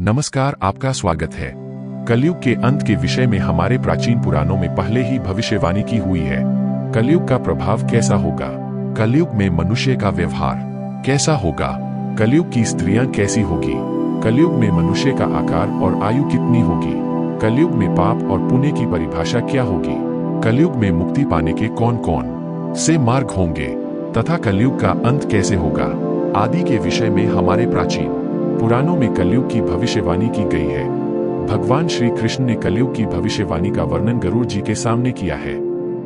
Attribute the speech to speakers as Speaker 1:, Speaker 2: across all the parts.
Speaker 1: नमस्कार, आपका स्वागत है। कलयुग के अंत के विषय में हमारे प्राचीन पुराणों में पहले ही भविष्यवाणी की हुई है। कलयुग का प्रभाव कैसा होगा? कलयुग में मनुष्य का व्यवहार कैसा होगा? कलयुग की स्त्रियां कैसी होगी? कलयुग में मनुष्य का आकार और आयु कितनी होगी? कलयुग में पाप और पुण्य की परिभाषा क्या होगी? कलयुग में मुक्ति पाने के कौन कौन से मार्ग होंगे तथा कलयुग का अंत कैसे होगा आदि के विषय में हमारे प्राचीन पुराणों में कलयुग की भविष्यवाणी की गई है। भगवान श्री कृष्ण ने कलयुग की भविष्यवाणी का वर्णन गरुड़ जी के सामने किया है,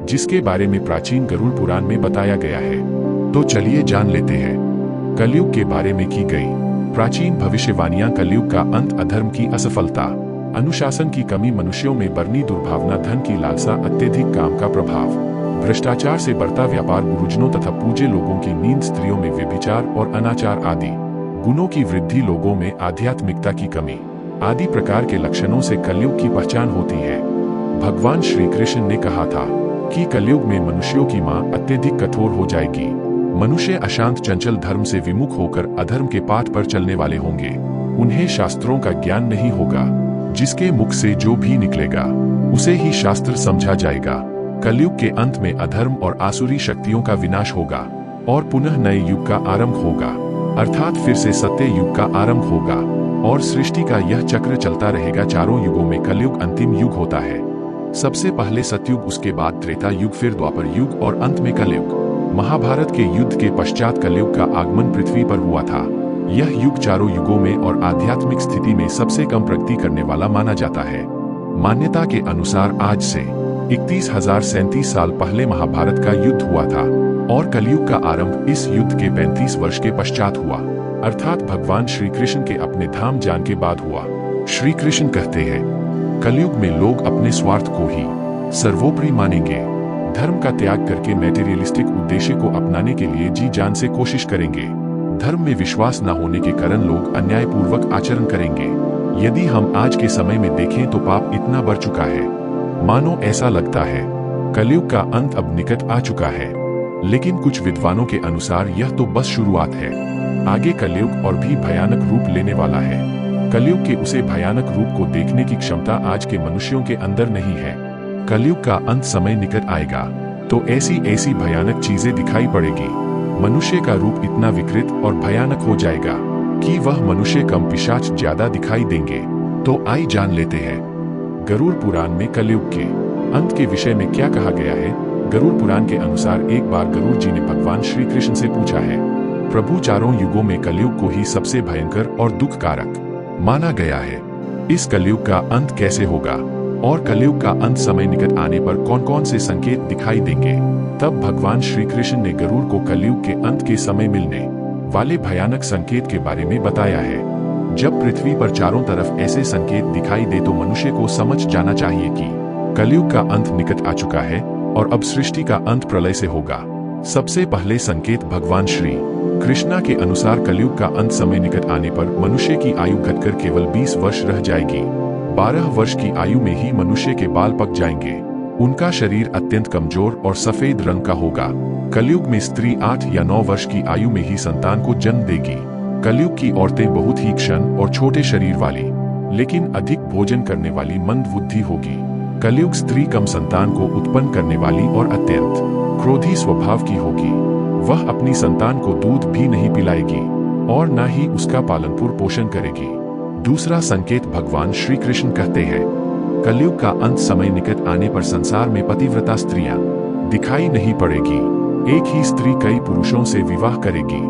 Speaker 1: जिसके बारे में प्राचीन गरुड़ पुराण में बताया गया है। तो चलिए जान लेते हैं कलयुग के बारे में की गई प्राचीन भविष्यवाणियां। कलयुग का अंत, अधर्म की असफलता, अनुशासन की कमी, मनुष्यों में बढ़नी दुर्भावना, धन की लालसा, अत्यधिक काम का प्रभाव, भ्रष्टाचार से बढ़ता व्यापार, गुरुजनों तथा पूज्य लोगों की नींद, स्त्रियों में व्यभिचार और अनाचार आदि गुणों की वृद्धि, लोगों में आध्यात्मिकता की कमी आदि प्रकार के लक्षणों से कलयुग की पहचान होती है। भगवान श्री कृष्ण ने कहा था कि कलयुग में मनुष्यों की मां अत्यधिक कठोर हो जाएगी। मनुष्य अशांत, चंचल, धर्म से विमुख होकर अधर्म के पाथ पर चलने वाले होंगे। उन्हें शास्त्रों का ज्ञान नहीं होगा। जिसके मुख से जो भी निकलेगा उसे ही शास्त्र समझा जाएगा। कलयुग के अंत में अधर्म और आसुरी शक्तियों का विनाश होगा और पुनः नए युग का आरंभ होगा, अर्थात फिर से सत्य युग का आरंभ होगा और सृष्टि का यह चक्र चलता रहेगा। चारों युगों में कलयुग अंतिम युग होता है। सबसे पहले सतयुग, उसके बाद त्रेता युग, फिर द्वापर युग और अंत में कलयुग। महाभारत के युद्ध के पश्चात कलयुग का आगमन पृथ्वी पर हुआ था। यह युग चारों युगों में और आध्यात्मिक स्थिति में सबसे कम प्रगति करने वाला माना जाता है। मान्यता के अनुसार आज से 31,037 साल पहले महाभारत का युद्ध हुआ था और कलयुग का आरंभ इस युद्ध के 35 वर्ष के पश्चात हुआ, अर्थात भगवान श्री कृष्ण के अपने धाम जाने के बाद हुआ। श्री कृष्ण कहते हैं, कलयुग में लोग अपने स्वार्थ को ही सर्वोपरि मानेंगे। धर्म का त्याग करके मैटेरियलिस्टिक उद्देश्य को अपनाने के लिए जी जान से कोशिश करेंगे। धर्म में विश्वास न होने के कारण लोग अन्यायपूर्वक आचरण करेंगे। यदि हम आज के समय में देखें तो पाप इतना बढ़ चुका है, मानो ऐसा लगता है कलयुग का अंत अब निकट आ चुका है। लेकिन कुछ विद्वानों के अनुसार यह तो बस शुरुआत है। आगे कलयुग और भी भयानक रूप लेने वाला है। कलयुग के उसे भयानक रूप को देखने की क्षमता आज के मनुष्यों के अंदर नहीं है। कलयुग का अंत समय निकट आएगा तो ऐसी ऐसी भयानक चीजें दिखाई पड़ेगी। मनुष्य का रूप इतना विकृत और भयानक हो जाएगा कि वह मनुष्य कम, पिशाच ज्यादा दिखाई देंगे। तो आइए जान लेते हैं गरुड़ पुराण में कलयुग के अंत के विषय में क्या कहा गया है। गरुड़ पुराण के अनुसार एक बार गरुड़ जी ने भगवान श्री कृष्ण से पूछा है, प्रभु, चारों युगों में कलयुग को ही सबसे भयंकर और दुखकारक माना गया है। इस कलयुग का अंत कैसे होगा और कलयुग का अंत समय निकट आने पर कौन कौन से संकेत दिखाई देंगे? तब भगवान श्री कृष्ण ने गरुड़ को कलयुग के अंत के समय मिलने वाले भयानक संकेत के बारे में बताया है। जब पृथ्वी पर चारों तरफ ऐसे संकेत दिखाई दे तो मनुष्य को समझ जाना चाहिए कि कलयुग का अंत निकट आ चुका है और अब सृष्टि का अंत प्रलय से होगा। सबसे पहले संकेत भगवान श्री कृष्णा के अनुसार कलयुग का अंत समय निकट आने पर मनुष्य की आयु घटकर केवल 20 वर्ष रह जाएगी। 12 वर्ष की आयु में ही मनुष्य के बाल पक जाएंगे। उनका शरीर अत्यंत कमजोर और सफेद रंग का होगा। कलयुग में स्त्री 8 या 9 वर्ष की आयु में ही संतान को जन्म देगी। कलयुग की औरतें बहुत ही क्षण और छोटे शरीर वाली, लेकिन अधिक भोजन करने वाली मंद बुद्धि होगी। कलयुग स्त्री कम संतान को उत्पन्न करने वाली और अत्यंत क्रोधी स्वभाव की होगी। वह अपनी संतान को दूध भी नहीं पिलाएगी और न ही उसका पालन पोषण करेगी। दूसरा संकेत भगवान श्री कृष्ण कहते हैं, कलयुग का अंत समय निकट आने पर संसार में पतिव्रता स्त्रियां दिखाई नहीं पड़ेगी। एक ही स्त्री कई पुरुषों से विवाह करेगी।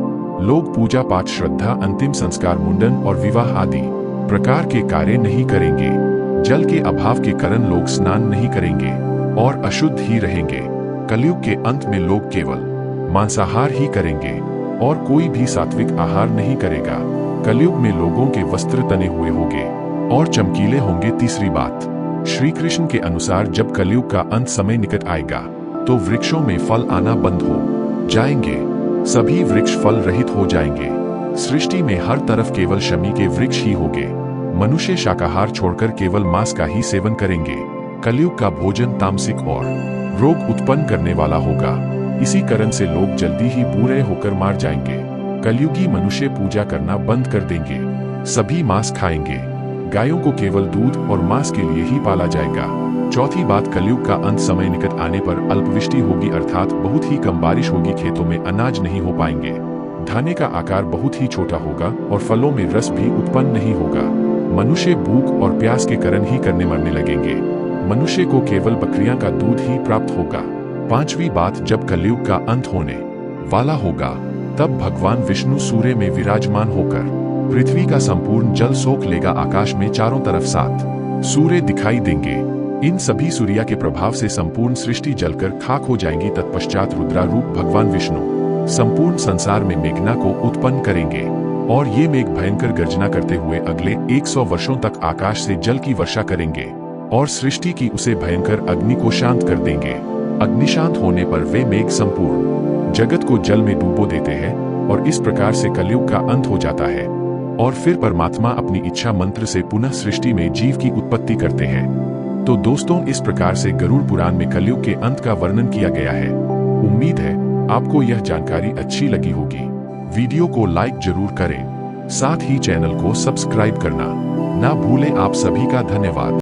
Speaker 1: लोग पूजा पाठ, श्रद्धा, अंतिम संस्कार, मुंडन और विवाह आदि प्रकार के कार्य नहीं करेंगे। जल के अभाव के कारण लोग स्नान नहीं करेंगे और अशुद्ध ही रहेंगे। कलयुग के अंत में लोग केवल मांसाहार ही करेंगे और कोई भी सात्विक आहार नहीं करेगा। कलयुग में लोगों के वस्त्र तने हुए होंगे और चमकीले होंगे। तीसरी बात, श्री कृष्ण के अनुसार जब कलयुग का अंत समय निकट आएगा तो वृक्षों में फल आना बंद हो जाएंगे। सभी वृक्ष फल रहित हो जाएंगे। सृष्टि में हर तरफ केवल शमी के वृक्ष ही होंगे। मनुष्य शाकाहार छोड़कर केवल मांस का ही सेवन करेंगे। कलयुग का भोजन तामसिक और रोग उत्पन्न करने वाला होगा। इसी कारण से लोग जल्दी ही बुरे होकर मार जाएंगे। कलयुगी मनुष्य पूजा करना बंद कर देंगे। सभी मांस खाएंगे। गायों को केवल दूध और मांस के लिए ही पाला जाएगा। चौथी बात, कलयुग का अंत समय निकट आने पर अल्पवृष्टि होगी, अर्थात बहुत ही कम बारिश होगी, खेतों में अनाज नहीं हो पाएंगे, दाने का आकार बहुत ही छोटा होगा और फलों में रस भी उत्पन्न नहीं होगा। मनुष्य भूख और प्यास के कारण ही करने मरने लगेंगे। मनुष्य को केवल बकरियां का दूध ही प्राप्त होगा। पांचवी बात, जब कलयुग का अंत होने वाला होगा तब भगवान विष्णु सूर्य में विराजमान होकर पृथ्वी का संपूर्ण जल सोख लेगा। आकाश में चारों तरफ 7 सूर्य दिखाई देंगे। इन सभी सूर्य के प्रभाव से संपूर्ण सृष्टि जलकर खाक हो जाएंगी। तत्पश्चात रुद्रारूप भगवान विष्णु संपूर्ण संसार में मेघना को उत्पन्न करेंगे और ये मेघ भयंकर गर्जना करते हुए अगले 100 वर्षों तक आकाश से जल की वर्षा करेंगे और सृष्टि की उसे भयंकर अग्नि को शांत कर देंगे। अग्नि शांत होने पर वे मेघ संपूर्ण जगत को जल में डूबो देते हैं और इस प्रकार से कलयुग का अंत हो जाता है और फिर परमात्मा अपनी इच्छा मंत्र से पुनः सृष्टि में जीव की उत्पत्ति करते हैं। तो दोस्तों, इस प्रकार से गरुड़ पुराण में कलयुग के अंत का वर्णन किया गया है। उम्मीद है आपको यह जानकारी अच्छी लगी होगी। वीडियो को लाइक जरूर करें, साथ ही चैनल को सब्सक्राइब करना ना भूलें। आप सभी का धन्यवाद।